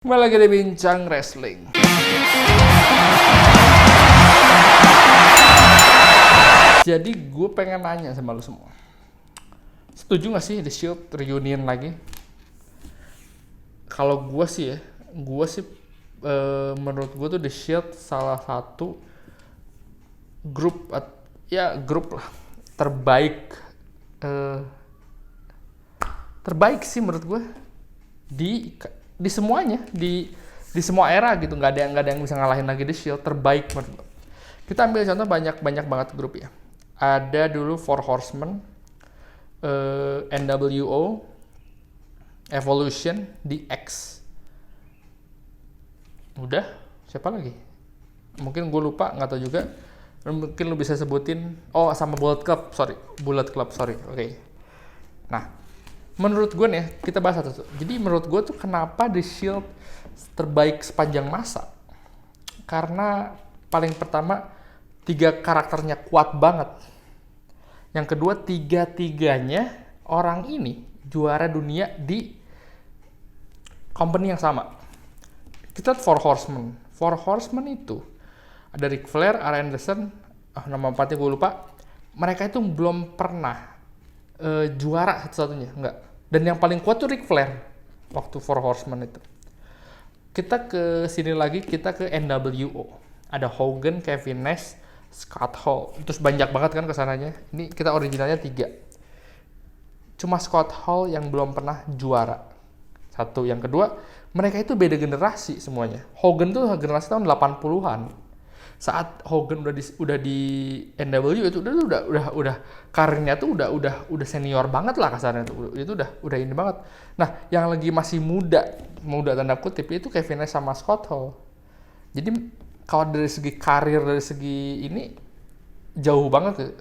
Kembali lagi di Bincang Wrestling. Jadi gue pengen nanya sama lu semua. Setuju gak sih The Shield reunion lagi? Kalau gue sih menurut gue tuh The Shield salah satu grup lah terbaik sih menurut gue di semuanya, di semua era gitu. Nggak ada yang bisa ngalahin lagi The Shield. Terbaik menurut gue. Kita ambil contoh banyak banget grup ya. Ada dulu Four Horsemen, NWO, Evolution, DX. Udah, siapa lagi? Mungkin gue lupa, nggak tahu juga. Mungkin lu bisa sebutin. Oh, sama Bullet Club, sorry. Oke. Nah, menurut gue nih, kita bahas satu-satu. Jadi menurut gue tuh kenapa The Shield terbaik sepanjang masa? Karena paling pertama, 3 karakternya kuat banget. Yang kedua, 3-tiganya orang ini juara dunia di company yang sama. Kita Four Horsemen. Four Horsemen itu ada Ric Flair, Arn Anderson, nama 4-nya gue lupa. Mereka itu belum pernah juara satu-satunya, enggak. Dan yang paling kuat tuh Ric Flair waktu Four Horsemen itu. Kita ke sini lagi, kita ke NWO. Ada Hogan, Kevin Nash, Scott Hall. Terus banyak banget kan kesananya. Ini kita originalnya 3. Cuma Scott Hall yang belum pernah juara. Satu. Yang kedua, mereka itu beda generasi semuanya. Hogan tuh generasi tahun 80-an. Saat Hogan udah di NWO itu udah karirnya tuh udah senior banget lah kasarnya tuh. Itu udah ini banget. Nah, yang lagi masih muda tanda kutip itu Kevin Nash sama Scott Hall. Jadi kalau dari segi karir, dari segi ini jauh banget tuh.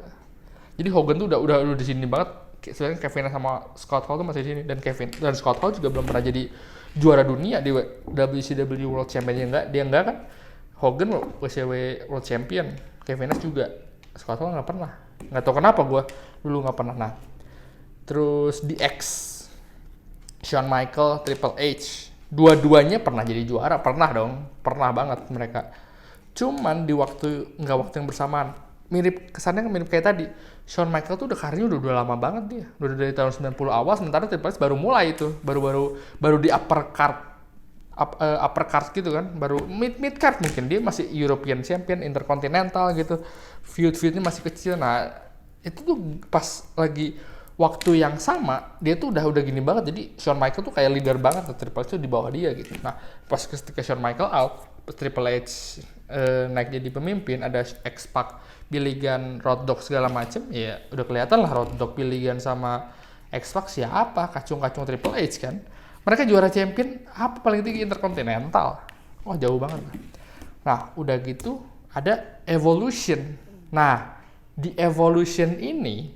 Jadi Hogan tuh udah di sini banget. Sebenarnya Kevin Nash sama Scott Hall tuh masih di sini, dan Scott Hall juga belum pernah jadi juara dunia di WCW World Champion. Dia enggak kan. Hogan WCW World Champion, Kevin Nash juga. Scott Hall nggak pernah. Nggak tahu kenapa gue dulu nggak pernah. Nah, terus DX, Shawn Michaels, Triple H, dua-duanya pernah jadi juara, pernah banget mereka. Cuman di waktu yang bersamaan, kesannya mirip kayak tadi. Shawn Michaels tuh udah karirnya udah lama banget dia, udah dari tahun 90 awal, sementara Triple H baru mulai itu, baru di upper card gitu kan, baru mid card mungkin. Dia masih European Champion, Intercontinental gitu, feudnya masih kecil. Nah, itu tuh pas lagi waktu yang sama dia tuh udah gini banget. Jadi Shawn Michaels tuh kayak leader banget, Triple H tuh di bawah dia gitu. Nah, pas ketika Shawn Michaels out, Triple H naik jadi pemimpin, ada X-Pac, Billy Gunn, Road Dogg segala macem, ya udah kelihatan lah Road Dogg, Billy Gunn sama X-Pac siapa, kacung-kacung Triple H kan. Mereka juara champion, apa paling tinggi Intercontinental. Wah, jauh banget. Nah, udah gitu ada Evolution. Nah, di Evolution ini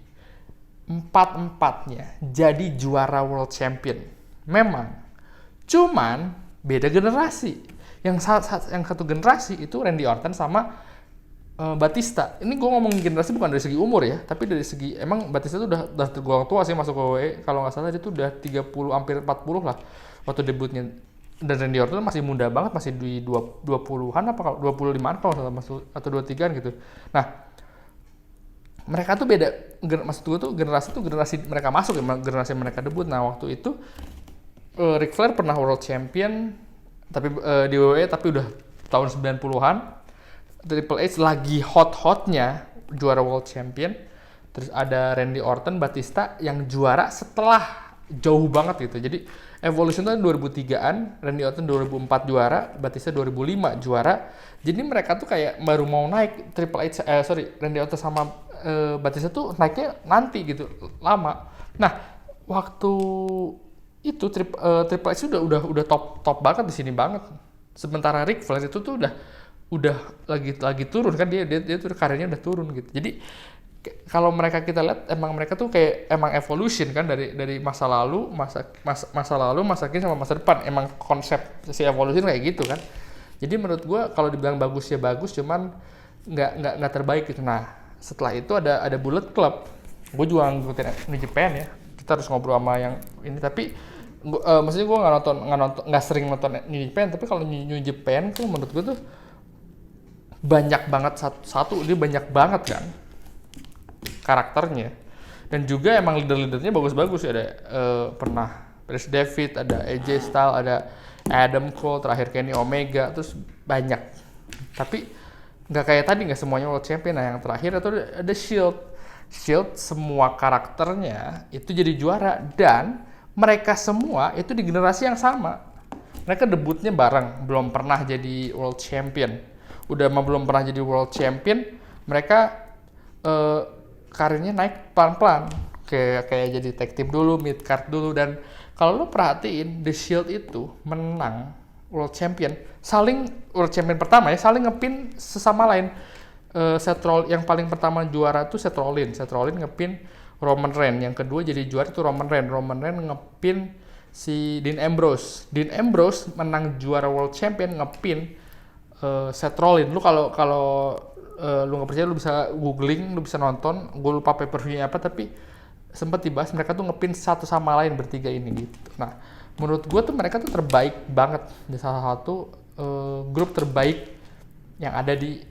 4-4-nya jadi juara World Champion. Memang. Cuman beda generasi. Yang satu generasi itu Randy Orton sama Batista. Ini gue ngomongin generasi bukan dari segi umur ya, tapi dari segi emang Batista tuh udah tergolong tua sih masuk ke WWE. Kalau nggak salah dia tuh udah 30 hampir 40 lah waktu debutnya. Dan Randy Orton masih muda banget, masih di 20-an apa 25-an kalau nggak salah, atau 23-an gitu. Nah, mereka tuh beda. Maksud gue tuh generasi mereka masuk ya, generasi mereka debut. Nah, waktu itu Ric Flair pernah World Champion tapi di WWE, tapi udah tahun 90-an. Triple H lagi hot-hotnya juara World Champion. Terus ada Randy Orton, Batista yang juara setelah jauh banget gitu. Jadi Evolution itu 2003-an, Randy Orton 2004 juara, Batista 2005 juara. Jadi mereka tuh kayak baru mau naik. Randy Orton sama Batista tuh naiknya nanti gitu, lama. Nah, waktu itu Triple H udah top banget di sini banget. Sementara Ric Flair itu tuh udah lagi turun kan, dia tuh karirnya udah turun gitu. Jadi kalau kita lihat emang mereka tuh kayak emang evolution kan, dari masa lalu, masa kini sama masa depan. Emang konsep si evolution kayak gitu kan. Jadi menurut gue kalau dibilang bagus ya bagus, cuman nggak terbaik gitu. Nah, setelah itu ada Bullet Club. Gue juga ngikutin New Japan ya. Kita harus ngobrol sama yang ini, tapi Maksudnya gue nggak sering nonton New Japan, tapi kalau New Japan tuh menurut gue tuh banyak banget satu dia banyak banget kan karakternya, dan juga emang leader-leadernya bagus-bagus ya. Ada pernah Prince David, ada AJ Styles, ada Adam Cole, terakhir Kenny Omega, terus banyak. Tapi nggak kayak tadi, nggak semuanya World Champion. Nah yang terakhir itu ada Shield semua karakternya itu jadi juara, dan mereka semua itu di generasi yang sama. Mereka debutnya bareng, belum pernah jadi World Champion. Udah mah belum pernah jadi World Champion, mereka karirnya naik pelan-pelan. Kayak jadi tag team dulu, mid card dulu, dan kalau lo perhatiin The Shield itu menang World Champion, World Champion pertama ya, saling ngepin sesama lain. Yang paling pertama juara tuh Seth Rollins ngepin Roman Reigns, yang kedua jadi juara itu Roman Reigns ngepin si Dean Ambrose menang juara World Champion ngepin Seth Rollins. Lu kalau lu nggak percaya, lu bisa googling, lu bisa nonton, gue lupa pay-per-view-nya apa, tapi sempat dibahas mereka tuh ngepin satu sama lain bertiga ini gitu. Nah menurut gue tuh mereka tuh terbaik banget, di salah satu grup terbaik yang ada di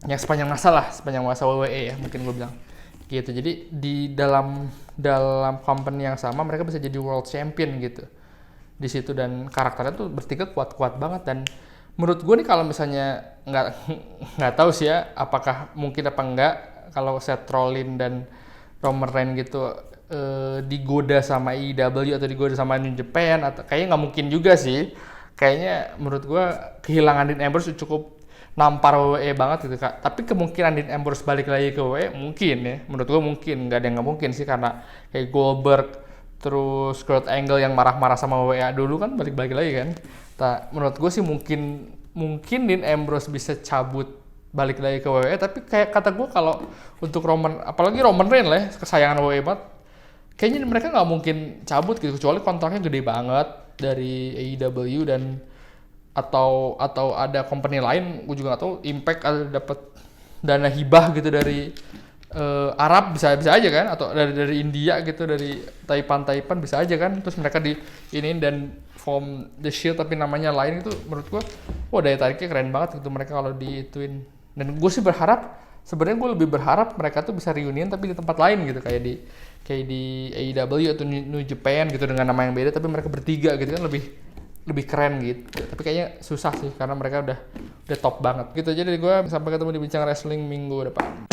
yang sepanjang masa WWE ya, mungkin gue bilang gitu. Jadi di dalam company yang sama mereka bisa jadi world champion gitu di situ, dan karakternya tuh bertiga kuat banget. Dan menurut gue nih, kalau misalnya nggak tahu sih ya apakah mungkin apa enggak, kalau Seth Rollins dan Roman Reigns gitu digoda sama AEW atau digoda sama New Japan, atau kayaknya nggak mungkin juga sih. Kayaknya menurut gue kehilangan Dean Ambrose cukup nampar WWE banget gitu Kak. Tapi kemungkinan Dean Ambrose balik lagi ke WWE mungkin ya, menurut gue mungkin. Nggak ada yang nggak mungkin sih, karena kayak Goldberg terus Kurt Angle yang marah-marah sama WWE dulu kan balik lagi kan. Menurut gue sih mungkin Dean Ambrose bisa cabut balik lagi ke WWE, tapi kayak kata gue kalau untuk apalagi Roman Reigns lah ya, kesayangan WWE banget, kayaknya mereka nggak mungkin cabut gitu, kecuali kontraknya gede banget dari AEW atau ada company lain. Gue juga nggak tahu, Impact ada dapat dana hibah gitu dari Arab, bisa aja kan, atau dari India gitu, dari Taipan bisa aja kan, terus mereka ini dan form The Shield tapi namanya lain. itu menurut gue daya tariknya keren banget gitu mereka kalau diituin. Dan gue sih sebenarnya gue lebih berharap mereka tuh bisa reunion tapi di tempat lain gitu, kayak di AEW atau New Japan gitu, dengan nama yang beda tapi mereka bertiga gitu kan, lebih keren gitu. Tapi kayaknya susah sih karena mereka udah top banget gitu. Jadi gue sampai ketemu di Bincang Wrestling minggu depan.